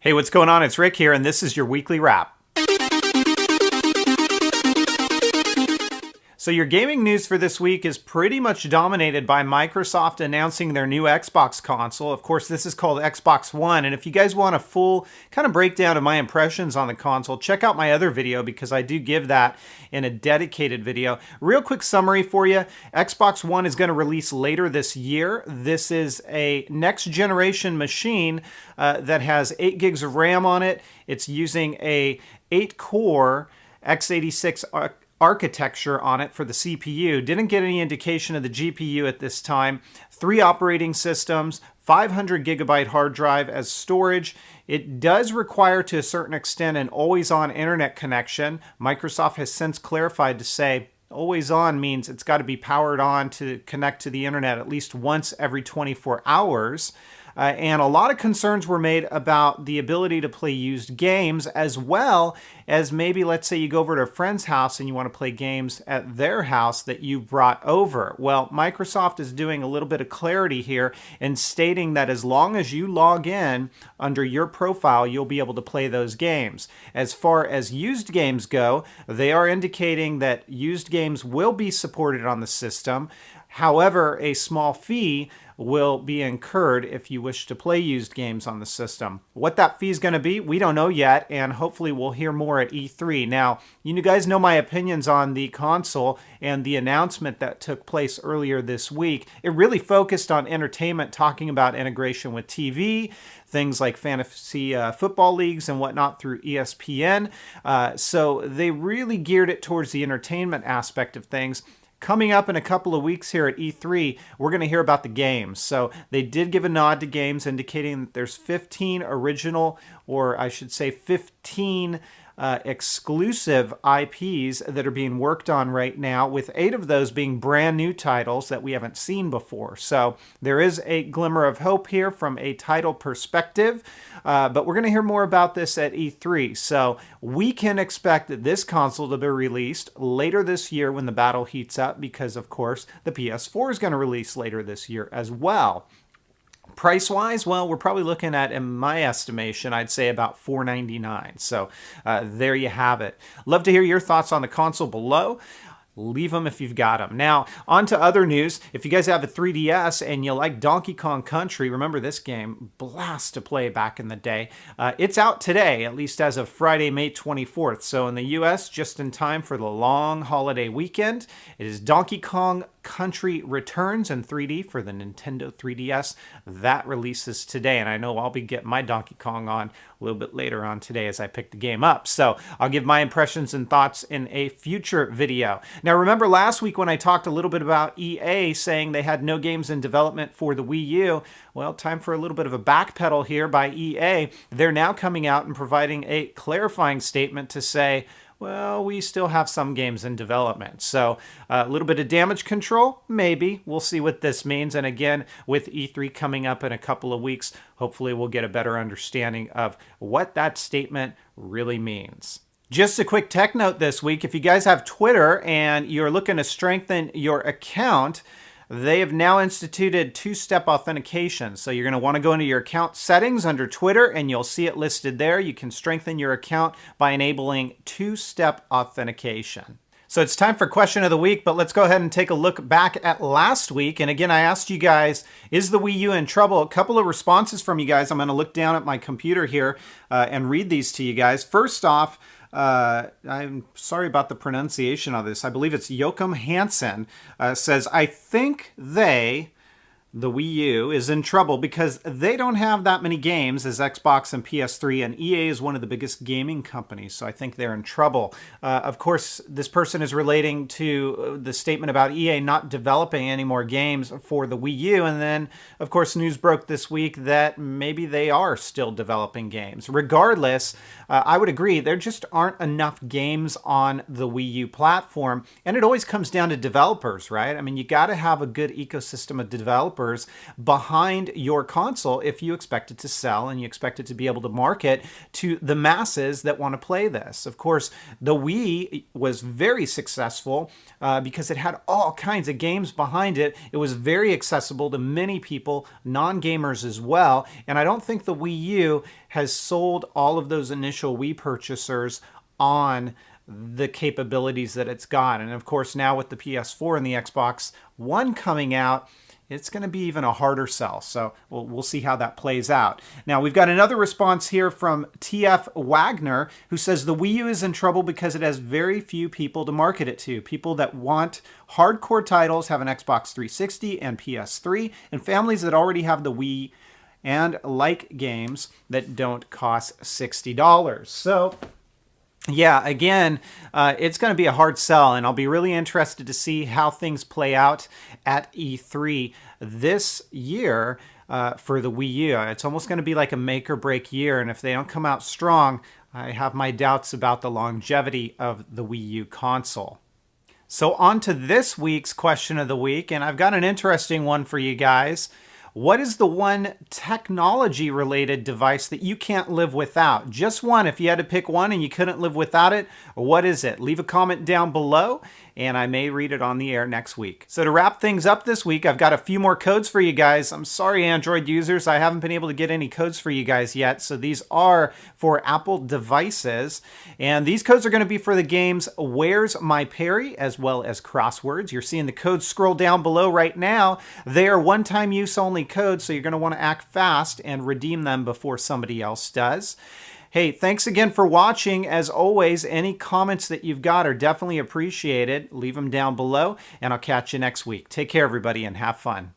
Hey, what's going on? It's Rick here, and this is your weekly wrap. So your gaming news for this week is pretty much dominated by Microsoft announcing their new Xbox console. Of course, this is called Xbox One, and if you guys want a full kind of breakdown of my impressions on the console, check out my other video because I do give that in a dedicated video. Real quick summary for you. Xbox One is going to release later this year. This is a next generation machine that has 8 gigs of RAM on it. It's using a 8-core x86 architecture on it for the CPU. Didn't get any indication of the GPU at this time. 3 operating systems, 500 gigabyte hard drive as storage. It does require, to a certain extent, an always-on internet connection. Microsoft has since clarified to say always on means it's got to be powered on to connect to the internet at least once every 24 hours. And a lot of concerns were made about the ability to play used games, as well as maybe, let's say you go over to a friend's house and you want to play games at their house that you brought over. Well, Microsoft is doing a little bit of clarity here and stating that as long as you log in under your profile, you'll be able to play those games. As far as used games go, they are indicating that used games will be supported on the system. However, a small fee will be incurred if you wish to play used games on the system. What that fee is going to be, we don't know yet, and hopefully we'll hear more at E3. Now, you guys know my opinions on the console and the announcement that took place earlier this week. It really focused on entertainment, talking about integration with TV, things like fantasy football leagues and whatnot through ESPN. So they really geared it towards the entertainment aspect of things. Coming up in a couple of weeks here at E3, we're going to hear about the games. So they did give a nod to games, indicating that there's 15 original, or I should say 15 exclusive IPs that are being worked on right now, with 8 of those being brand new titles that we haven't seen before. So there is a glimmer of hope here from a title perspective, but we're going to hear more about this at E3. So we can expect this console to be released later this year when the battle heats up, because of course the PS4 is going to release later this year as well. Price-wise, well, we're probably looking at, in my estimation, I'd say about $499. So there you have it. Love to hear your thoughts on the console below. Leave them if you've got them. Now, on to other news. If you guys have a 3DS and you like Donkey Kong Country, remember this game, blast to play back in the day. It's out today, at least as of Friday, May 24th. So in the US, just in time for the long holiday weekend. It is Donkey Kong Country Returns in 3D for the Nintendo 3DS. That releases today, and I know I'll be getting my Donkey Kong on a little bit later on today as I pick the game up. So I'll give my impressions and thoughts in a future video. Now, remember last week when I talked a little bit about EA saying they had no games in development for the Wii U? Well, time for a little bit of a backpedal here by EA. They're now coming out and providing a clarifying statement to say, well, we still have some games in development. So a little bit of damage control, maybe. We'll see what this means. And again, with E3 coming up in a couple of weeks, hopefully we'll get a better understanding of what that statement really means. Just a quick tech note this week. If you guys have Twitter and you're looking to strengthen your account, they have now instituted 2-step authentication. So you're going to want to go into your account settings under Twitter, and you'll see it listed there. You can strengthen your account by enabling 2-step authentication. So it's time for question of the week, but let's go ahead and take a look back at last week. And again, I asked you guys, is the Wii U in trouble? A couple of responses from you guys. I'm going to look down at my computer here and read these to you guys. First off, I'm sorry about the pronunciation of this. I believe it's Joachim Hansen, says, I think the Wii U is in trouble because they don't have that many games as Xbox and PS3, and EA is one of the biggest gaming companies, so I think they're in trouble. Of course, this person is relating to the statement about EA not developing any more games for the Wii U, and then, of course, news broke this week that maybe they are still developing games. Regardless, I would agree, there just aren't enough games on the Wii U platform, and it always comes down to developers, right? I mean, you got to have a good ecosystem of developers developers behind your console if you expect it to sell and you expect it to be able to market to the masses that want to play this. Of course, the Wii was very successful because it had all kinds of games behind it. It was very accessible to many people, non-gamers as well, and I don't think the Wii U has sold all of those initial Wii purchasers on the capabilities that it's got. And of course, now with the PS4 and the Xbox One coming out, it's going to be even a harder sell. So we'll see how that plays out. Now, we've got another response here from TF Wagner, who says the Wii U is in trouble because it has very few people to market it to. People that want hardcore titles have an Xbox 360 and PS3, and families that already have the Wii and like games that don't cost $60. So yeah, again, it's going to be a hard sell, and I'll be really interested to see how things play out at E3 this year for the Wii U. It's almost going to be like a make or break year, and if they don't come out strong, I have my doubts about the longevity of the Wii U console. So on to this week's question of the week, and I've got an interesting one for you guys. What is the one technology-related device that you can't live without? Just one. If you had to pick one and you couldn't live without it, what is it? Leave a comment down below, and I may read it on the air next week. So to wrap things up this week, I've got a few more codes for you guys. I'm sorry, Android users, I haven't been able to get any codes for you guys yet. So these are for Apple devices, and these codes are going to be for the games Where's My Perry, as well as Crosswords. You're seeing the codes scroll down below right now. They are one-time use only codes, so you're going to want to act fast and redeem them before somebody else does. Hey, thanks again for watching. As always, any comments that you've got are definitely appreciated. Leave them down below, and I'll catch you next week. Take care, everybody, and have fun.